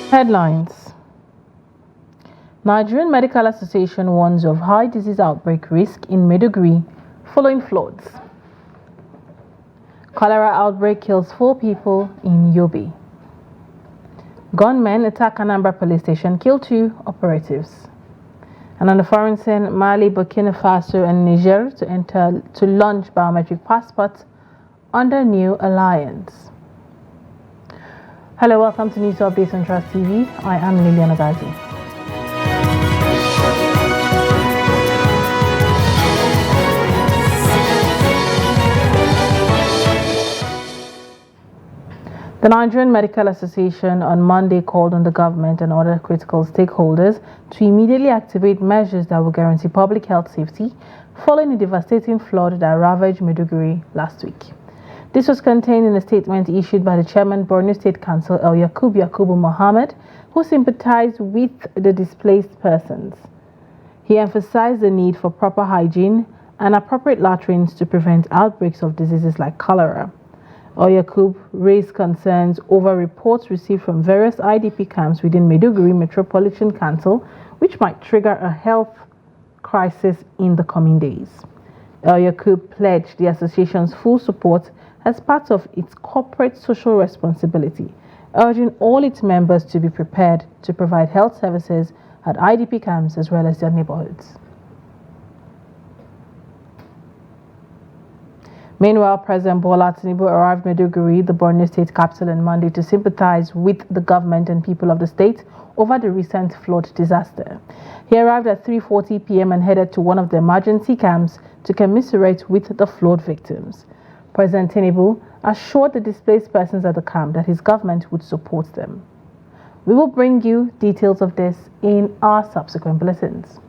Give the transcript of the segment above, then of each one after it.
Headlines: Nigerian Medical Association warns of high disease outbreak risk in Maiduguri following floods. Cholera outbreak kills 4 people in Yobe. Gunmen attack Anambra police station, kill 2 operatives. And on the foreign scene, Mali, Burkina Faso and Niger to launch biometric passports under new alliance. Hello, welcome to News Updates on Trust TV. I am Liliana Gazi. The Nigerian Medical Association on Monday called on the government and other critical stakeholders to immediately activate measures that will guarantee public health safety following a devastating flood that ravaged Maiduguri last week. This was contained in a statement issued by the chairman Borno State Council, El Yakubu Mohammed, who sympathized with the displaced persons. He emphasized the need for proper hygiene and appropriate latrines to prevent outbreaks of diseases like cholera. Oyakub raised concerns over reports received from various IDP camps within Maiduguri Metropolitan Council, which might trigger a health crisis in the coming days. Oyakub pledged the association's full support as part of its corporate social responsibility, urging all its members to be prepared to provide health services at IDP camps as well as their neighborhoods. Meanwhile, President Bola Tinubu arrived in Maiduguri, the Borno State capital, on Monday to sympathize with the government and people of the state over the recent flood disaster. He arrived at 3:40 p.m. and headed to one of the emergency camps to commiserate with the flood victims. President Tinubu assured the displaced persons at the camp that his government would support them. We will bring you details of this in our subsequent bulletins.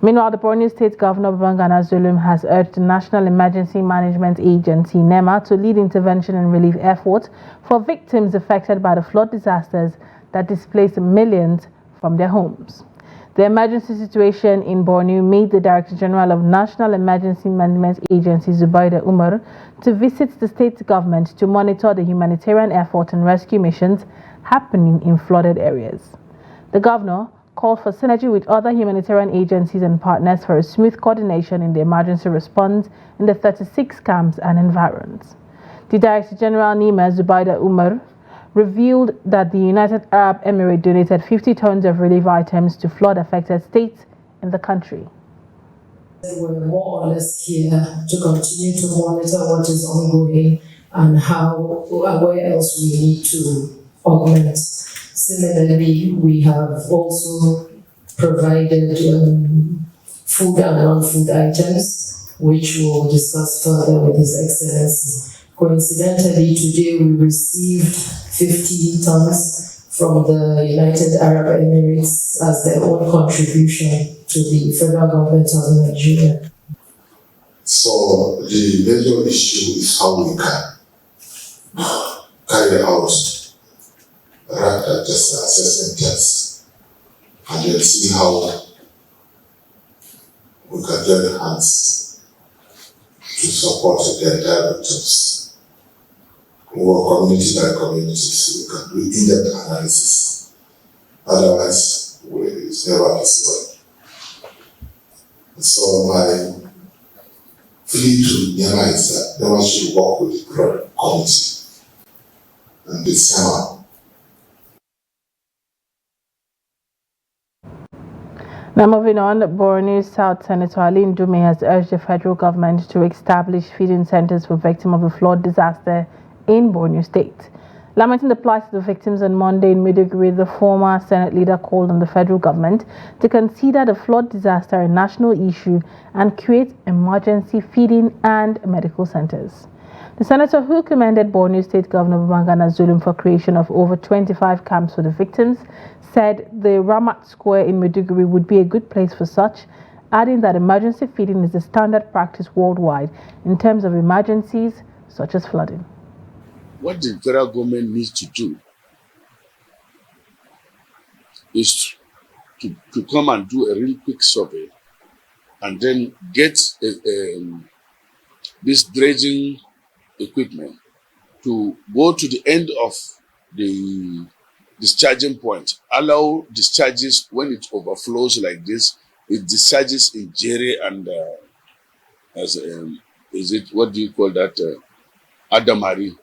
Meanwhile, the Borno State Governor Babangana Zulum has urged the National Emergency Management Agency (NMA) to lead intervention and relief efforts for victims affected by the flood disasters that displaced millions from their homes. The emergency situation in Borno made the Director General of National Emergency Management Agency Zubaida Umar to visit the state government to monitor the humanitarian effort and rescue missions happening in flooded areas. The governor called for synergy with other humanitarian agencies and partners for a smooth coordination in the emergency response in the 36 camps and environs. The Director General NEMA, Zubaida Umar, revealed that the United Arab Emirates donated 50 tons of relief items to flood-affected states in the country. We're more or less here to continue to monitor what is ongoing and where else we need to augment. Similarly, we have also provided food and non-food items, which we'll discuss further with His Excellency. Coincidentally, today we received 50 tons from the United Arab Emirates as their own contribution to the federal government of Nigeria. So the major issue is how we can carry out rapid assessment tests and then see how we can join hands to support the entire victims. We work community by communities, we can do in-depth analysis. Otherwise, it's never possible. So my plea to NEMA is that NEMA should work with the community and the SEMA. Now moving on, Borno South Senator Ali Ndume has urged the federal government to establish feeding centers for victims of the flood disaster in Borno State. Lamenting the plight of the victims on Monday in Maiduguri, the former Senate leader called on the federal government to consider the flood disaster a national issue and create emergency feeding and medical centers. The senator, who commended Borno State Governor Babangana Zulum for creation of over 25 camps for the victims, said the Ramat Square in Maiduguri would be a good place for such, adding that emergency feeding is a standard practice worldwide in terms of emergencies such as flooding. What the federal government needs to do is to come and do a really quick survey and then get this dredging equipment to go to the end of the discharging point. Allow discharges when it overflows like this. It discharges in Jerry and is it, what do you call that? Adamari,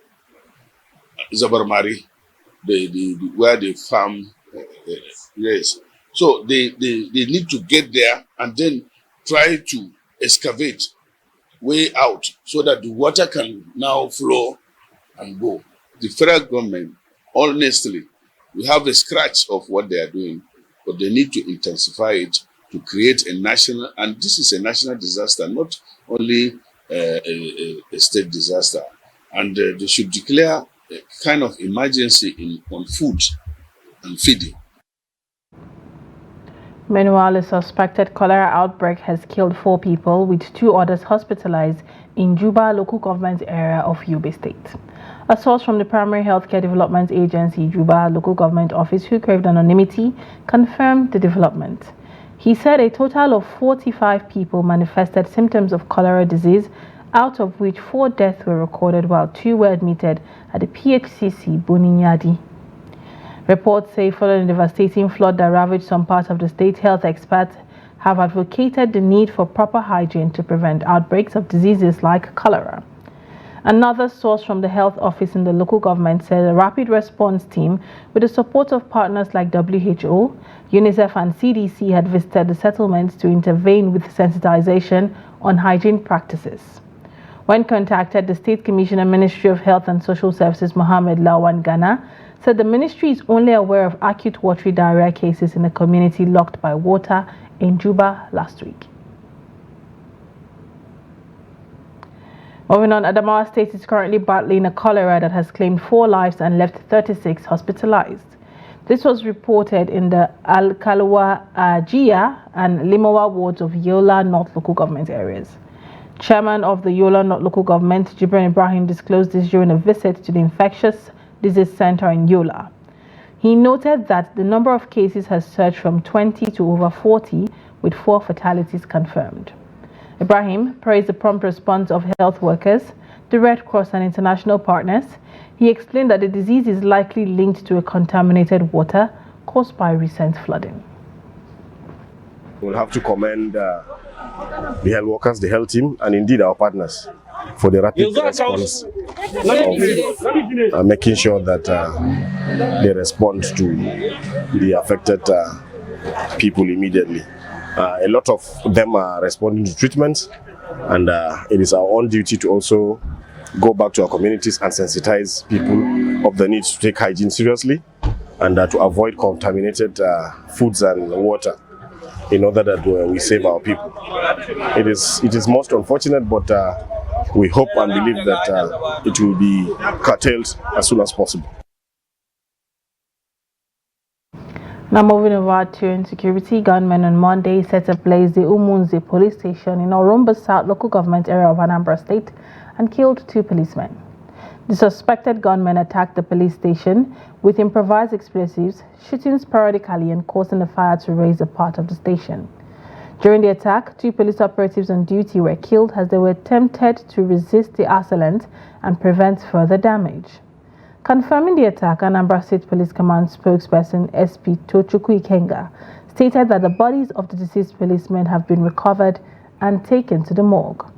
Zabarmari, the where they farm. Yes. So they need to get there and then try to excavate way out so that the water can now flow and go. The federal government, honestly, we have a scratch of what they are doing, but they need to intensify it to create a national, and this is a national disaster, not only a state disaster. And they should declare a kind of emergency on food and feeding. Meanwhile, a suspected cholera outbreak has killed 4 people, with 2 others hospitalized in Juba local government area of Yobe State. A source from the Primary Healthcare Development Agency, Juba local government office, who craved anonymity, confirmed the development. He said a total of 45 people manifested symptoms of cholera disease, out of which 4 deaths were recorded while 2 were admitted at the PHCC Buninyadi. Reports say following the devastating flood that ravaged some parts of the state, health experts have advocated the need for proper hygiene to prevent outbreaks of diseases like cholera. Another source from the health office in the local government said a rapid response team with the support of partners like WHO, UNICEF and CDC had visited the settlements to intervene with sensitization on hygiene practices. When contacted, the State Commissioner, Ministry of Health and Social Services, Mohammed Lawan Ghana, said the ministry is only aware of acute watery diarrhea cases in a community locked by water in Juba last week. Moving on, Adamawa State is currently battling a cholera that has claimed 4 lives and left 36 hospitalized. This was reported in the Al-Kalwa, Jia and Limawa wards of Yola North local government areas. Chairman of the Yola North local government, Jibran Ibrahim, disclosed this during a visit to the Infectious Disease Center in Yola. He noted that the number of cases has surged from 20 to over 40, with 4 fatalities confirmed. Ibrahim praised the prompt response of health workers, the Red Cross and international partners. He explained that the disease is likely linked to a contaminated water caused by recent flooding. We'll have to commend the health workers, the health team, and indeed our partners for the rapid response of making sure that they respond to the affected people immediately. A lot of them are responding to treatments, and it is our own duty to also go back to our communities and sensitize people of the need to take hygiene seriously and to avoid contaminated foods and water in order that we save our people. It is most unfortunate, but we hope and believe that it will be curtailed as soon as possible. Now moving over to insecurity, gunmen on Monday set ablaze the Umunzi police station in Orumba South local government area of Anambra State and killed 2 policemen. The suspected gunmen attacked the police station with improvised explosives, shooting sporadically and causing the fire to raise a part of the station. During the attack, 2 police operatives on duty were killed as they were attempted to resist the assailant and prevent further damage. Confirming the attack, Anambra State Police Command spokesperson SP Tochukwu Ikenga stated that the bodies of the deceased policemen have been recovered and taken to the morgue.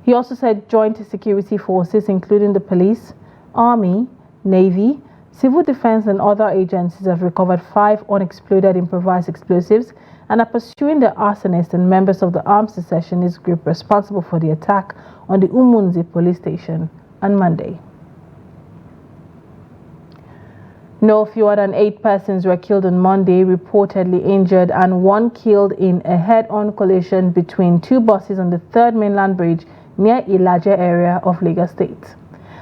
He also said joint security forces, including the police, army, navy, civil defense and other agencies, have recovered 5 unexploded improvised explosives and are pursuing the arsonist and members of the armed secessionist group responsible for the attack on the Umunzi police station on Monday. No fewer than 8 persons were killed on Monday, reportedly injured, and 1 killed in a head-on collision between 2 buses on the 3rd Mainland Bridge near Ilaje area of Lagos State.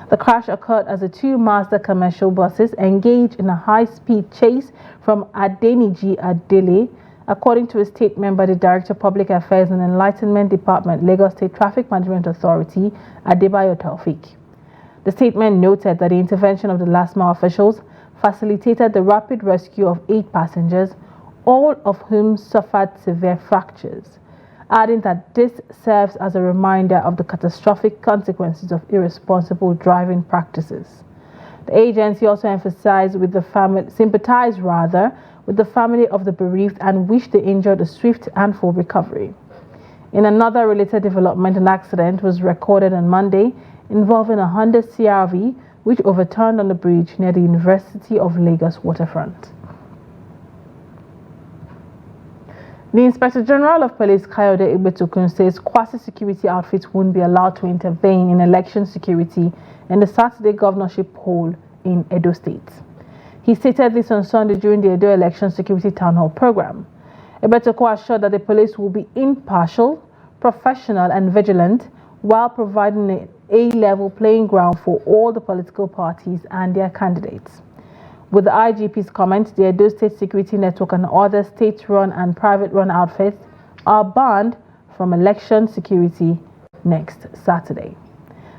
The crash occurred as the 2 Mazda commercial buses engaged in a high-speed chase from Adeniji Adele, according to a statement by the Director of Public Affairs and Enlightenment Department, Lagos State Traffic Management Authority, Adebayo Taufik. The statement noted that the intervention of the last-mile officials facilitated the rapid rescue of 8 passengers, all of whom suffered severe fractures, adding that this serves as a reminder of the catastrophic consequences of irresponsible driving practices. The agency also sympathized with the family of the bereaved and wished the injured a swift and full recovery. In another related development, an accident was recorded on Monday involving a Honda CR-V which overturned on the bridge near the University of Lagos waterfront. The Inspector General of Police, Kayode Igbetokun, says quasi-security outfits won't be allowed to intervene in election security in the Saturday governorship poll in Edo State. He stated this on Sunday during the Edo Election Security Town Hall program. Igbetokun assured that the police will be impartial, professional and vigilant while providing an A-level playing ground for all the political parties and their candidates. With the IGP's comment, the Edo State Security Network and other state-run and private-run outfits are banned from election security next Saturday.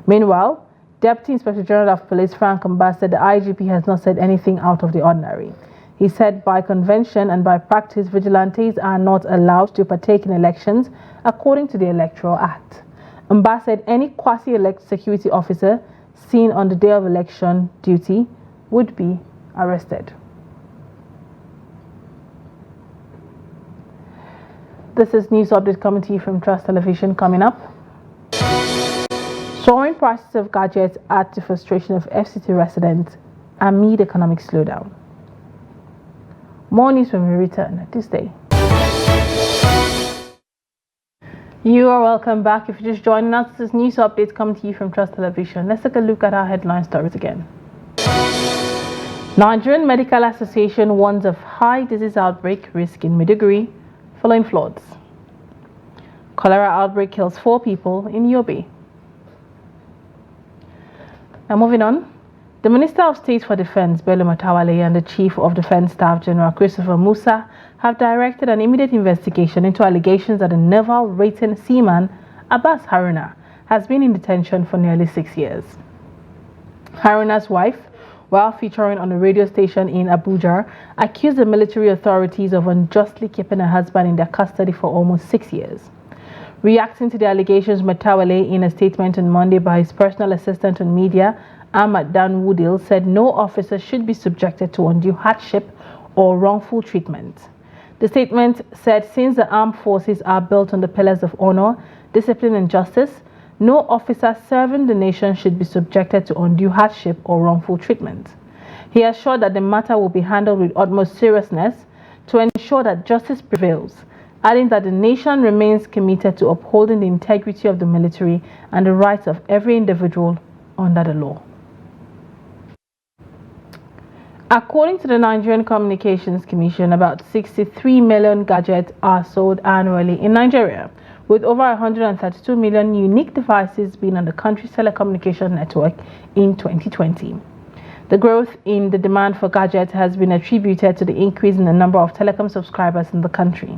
Meanwhile, Deputy Inspector General of Police Frank Mbah said the IGP has not said anything out of the ordinary. He said by convention and by practice, vigilantes are not allowed to partake in elections according to the Electoral Act. Mbah said any quasi-elect security officer seen on the day of election duty would be arrested. This is News Update coming to you from Trust Television. Coming up, soaring prices of gadgets add to frustration of FCT residents amid economic slowdown. More news when we return this day. You are welcome back. If you're just joining us, this is News Updates coming to you from Trust Television. Let's take a look at our headline stories again. Nigerian Medical Association warns of high disease outbreak risk in Maiduguri following floods. Cholera outbreak kills 4 people in Yobe. Now moving on, the Minister of State for Defense, Bello Matawalle, and the Chief of Defense Staff, General Christopher Musa, have directed an immediate investigation into allegations that the naval rating seaman Abbas Haruna has been in detention for nearly 6 years. Haruna's wife, while featuring on a radio station in Abuja, accused the military authorities of unjustly keeping her husband in their custody for almost 6 years. Reacting to the allegations, Matawalle, in a statement on Monday by his personal assistant on media, Ahmad Dan Woodil, said no officer should be subjected to undue hardship or wrongful treatment. The statement said since the armed forces are built on the pillars of honor, discipline and justice, no officer serving the nation should be subjected to undue hardship or wrongful treatment. He assured that the matter will be handled with utmost seriousness to ensure that justice prevails, adding that the nation remains committed to upholding the integrity of the military and the rights of every individual under the law. According to the Nigerian Communications Commission, about 63 million gadgets are sold annually in Nigeria, with over 132 million unique devices being on the country's telecommunication network in 2020. The growth in the demand for gadgets has been attributed to the increase in the number of telecom subscribers in the country.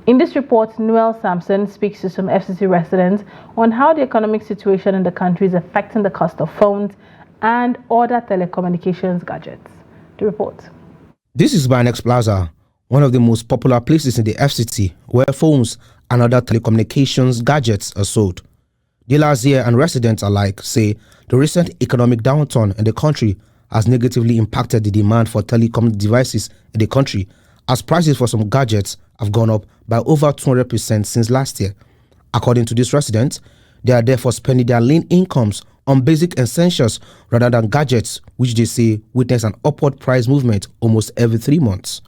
In this report, Noel Sampson speaks to some FCC residents on how the economic situation in the country is affecting the cost of phones and other telecommunications gadgets. The report. This is Banex Plaza, one of the most popular places in the FCT where phones and other telecommunications gadgets are sold. Dealers here and residents alike say the recent economic downturn in the country has negatively impacted the demand for telecom devices in the country, as prices for some gadgets have gone up by over 200% since last year. According to these residents, they are therefore spending their lean incomes on basic essentials rather than gadgets, which they say witness an upward price movement almost every 3 months.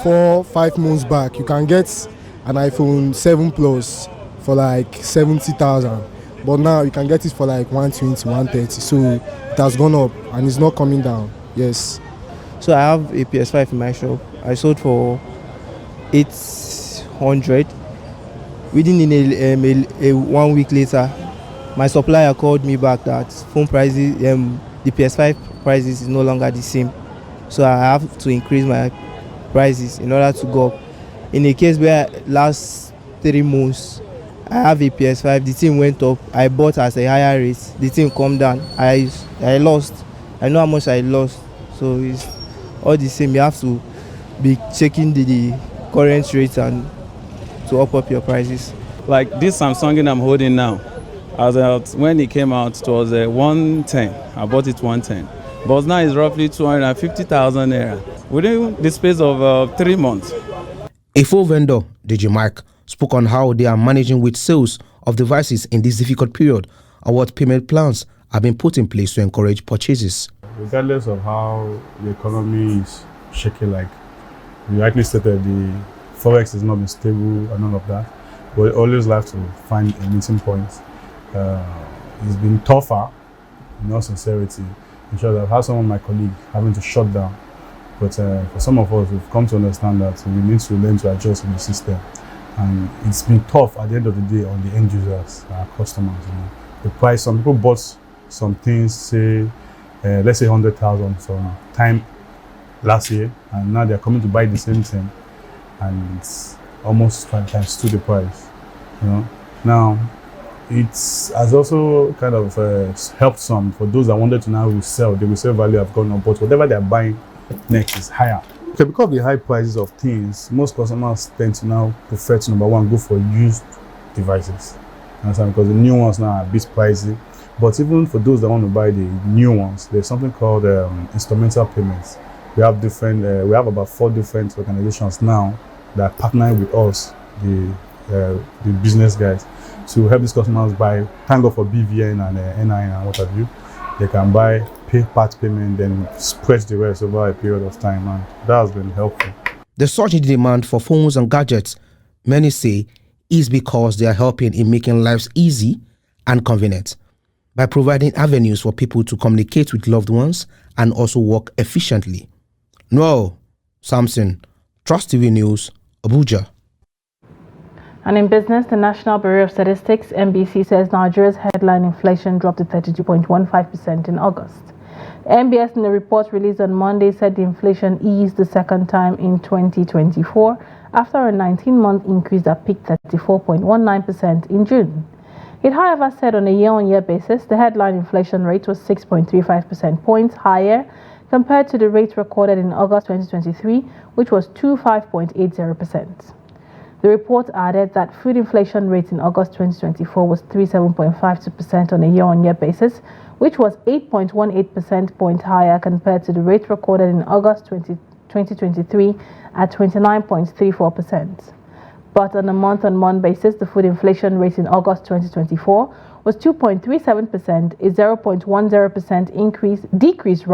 4-5 months back, you can get an iPhone 7 Plus for like 70,000, but now you can get it for like 120, 130. So it has gone up and it's not coming down. Yes. So I have a PS5 in my shop. I sold for 800. Within a 1 week later, my supplier called me back that phone prices, the PS5 prices is no longer the same. So I have to increase my prices in order to go up. In a case where last 3 months I have a PS5, the thing went up. I bought at a higher rate. The thing come down. I lost. I know how much I lost. So it's all the same. You have to be checking the current rate and to up your prices. Like this Samsung I'm holding now, when it came out, it was 110. I bought it 110. but now it's roughly 250,000 naira within the space of 3 months. A full vendor, DJ Mike, spoke on how they are managing with sales of devices in this difficult period and what payment plans have been put in place to encourage purchases. Regardless of how the economy is shaky, like you rightly stated, the forex has not been stable and none of that. But we always like to find a meeting point. It's been tougher, in all sincerity. In short, I've had some of my colleagues having to shut down. But for some of us, we've come to understand that we need to learn to adjust in the system. And it's been tough at the end of the day on the end users, our customers. You know. The price, some people bought some things, say, let's say 100,000 some time last year, and now they're coming to buy the same thing, and it's almost 5 times to the price. You know, now it has also kind of helped some for those that wanted to now resell. The resale value have gone up, but whatever they're buying next is higher. Okay, because of the high prices of things, most customers tend to now prefer to, number one, go for used devices. Understand? Because the new ones now are a bit pricey. But even for those that want to buy the new ones, there's something called instrumental payments. We have different. We have about 4 different organizations now that partner with us, the business guys, to help these customers buy. Thank God for BVN and NIN and what have you. They can buy, pay part payment, then spread the rest over a period of time, and that has been helpful. The surge in demand for phones and gadgets, many say, is because they are helping in making lives easy and convenient by providing avenues for people to communicate with loved ones and also work efficiently. Noel Samson, Trust TV News, Abuja. And in business, the National Bureau of Statistics, NBC, says Nigeria's headline inflation dropped to 32.15% in August. NBS, in the report released on Monday, said the inflation eased the second time in 2024 after a 19-month increase that peaked 34.19% in June. It, however, said on a year-on-year basis, the headline inflation rate was 6.35% points higher compared to the rate recorded in August 2023, which was 25.80%. The report added that food inflation rate in August 2024 was 37.52% on a year-on-year basis, which was 8.18% points higher compared to the rate recorded in August 2023 at 29.34%. But on a month-on-month basis, the food inflation rate in August 2024 was 2.37%, a 0.10% decrease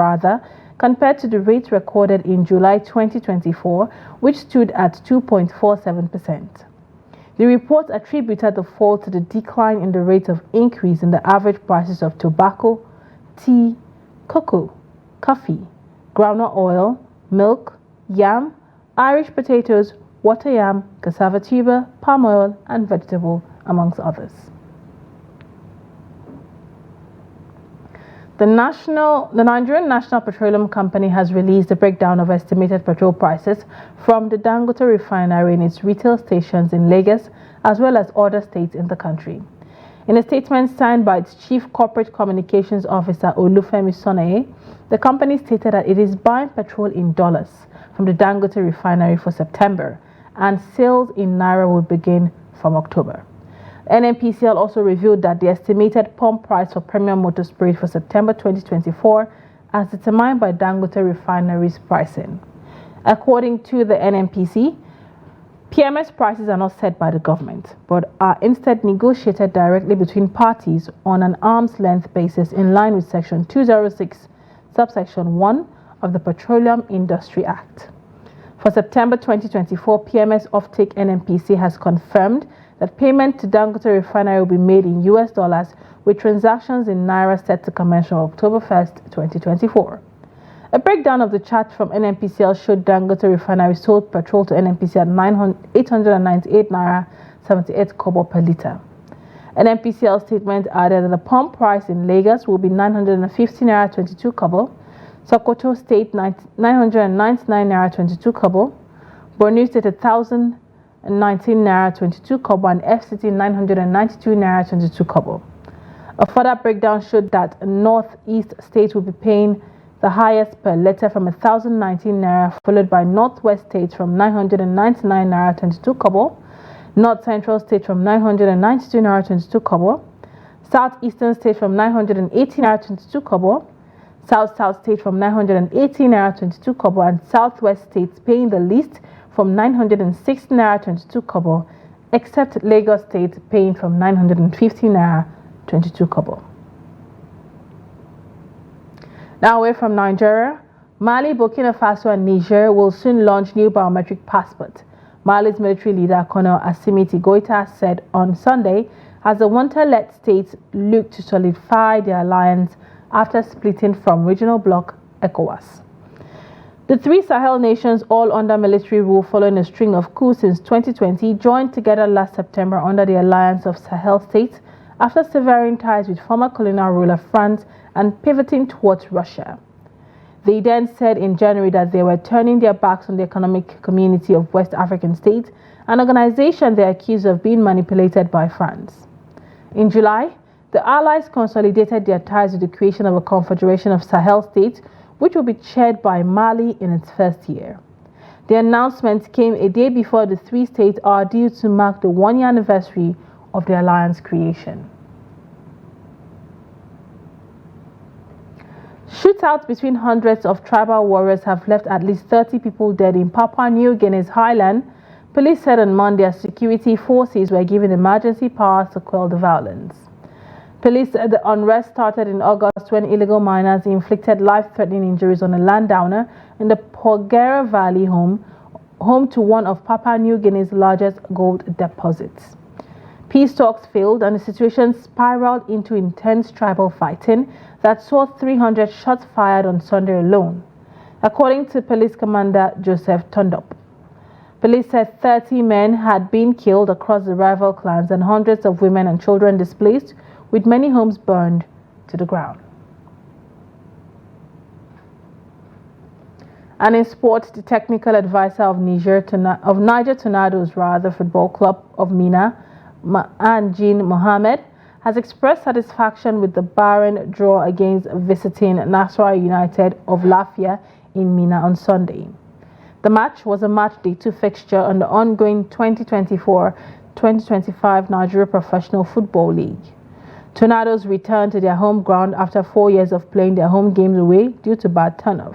compared to the rate recorded in July 2024, which stood at 2.47%. The report attributed the fall to the decline in the rate of increase in the average prices of tobacco, tea, cocoa, coffee, groundnut oil, milk, yam, Irish potatoes, water yam, cassava tuber, palm oil, and vegetable, amongst others. The Nigerian National Petroleum Company has released a breakdown of estimated petrol prices from the Dangote refinery in its retail stations in Lagos as well as other states in the country. In a statement signed by its Chief Corporate Communications Officer Olufemi Sonaye, the company stated that it is buying petrol in dollars from the Dangote refinery for September, and sales in Naira will begin from October. NMPCL also revealed that the estimated pump price for premium motor spirit for September 2024 as determined by Dangote Refinery's pricing. According to the NMPC, PMS prices are not set by the government, but are instead negotiated directly between parties on an arm's length basis in line with Section 206, subsection 1 of the Petroleum Industry Act. For September 2024, PMS offtake NMPC has confirmed that payment to Dangote Refinery will be made in US dollars, with transactions in Naira set to commence on October 1st, 2024. A breakdown of the chart from NMPCL showed Dangote Refinery sold petrol to NMPC at 898 Naira 78 kobo per litre. NMPCL statement added that the pump price in Lagos will be 950 Naira 22 kobo, Sokoto State 999 Naira 22 kobo, Borno State 1,019 Naira 22 kobo, and FCT 992 Naira 22 kobo. A further breakdown showed that Northeast State will be paying the highest per litre from 1,019 Naira, followed by Northwest State from 999 Naira 22 kobo, North Central State from 992 Naira 22 kobo, Southeastern State from 980 Naira 22 kobo, South State from 980 naira 22 kobo, and Southwest States paying the least from 906 naira 22 kobo, except Lagos State paying from 950 naira 22 kobo. Now away from Nigeria, Mali, Burkina Faso and Niger will soon launch new biometric passport. Mali's military leader Colonel Assimiti Goita said on Sunday as the wanted-led states look to solidify their alliance after splitting from regional bloc ECOWAS. The three Sahel nations, all under military rule following a string of coups since 2020, joined together last September under the Alliance of Sahel States after severing ties with former colonial ruler France and pivoting towards Russia. They then said in January that they were turning their backs on the Economic Community of West African States, an organization they accused of being manipulated by France. In July, the Allies consolidated their ties with the creation of a Confederation of Sahel States, which will be chaired by Mali in its first year. The announcement came a day before the three states are due to mark the one-year anniversary of the alliance creation. Shootouts between hundreds of tribal warriors have left at least 30 people dead in Papua New Guinea's highland. Police said on Monday as security forces were given emergency powers to quell the violence. Police said the unrest started in August when illegal miners inflicted life-threatening injuries on a landowner in the Porgera Valley home to one of Papua New Guinea's largest gold deposits. Peace talks failed and the situation spiraled into intense tribal fighting that saw 300 shots fired on Sunday alone, according to Police Commander Joseph Tondop. Police said 30 men had been killed across the rival clans and hundreds of women and children displaced, with many homes burned to the ground. And in sport, the technical advisor of Niger Tornadoes Football Club of Mina, Jean Mohammed, has expressed satisfaction with the barren draw against visiting Nasarawa United of Lafia in Mina on Sunday. The match was a match day 2 fixture on the ongoing 2024-2025 Nigeria Professional Football League. Tornadoes returned to their home ground after 4 years of playing their home games away due to bad turnoff.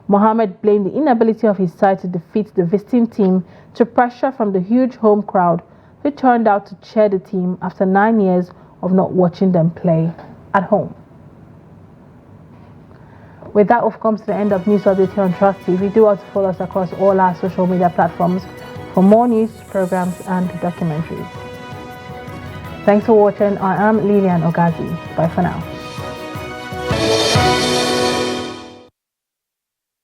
Mohammed blamed the inability of his side to defeat the visiting team to pressure from the huge home crowd who turned out to cheer the team after 9 years of not watching them play at home. With that, we've come to the end of News Update here on Trust TV. Do also follow us across all our social media platforms for more news, programs, and documentaries. Thanks for watching. I am Lilian Ogazi. Bye for now.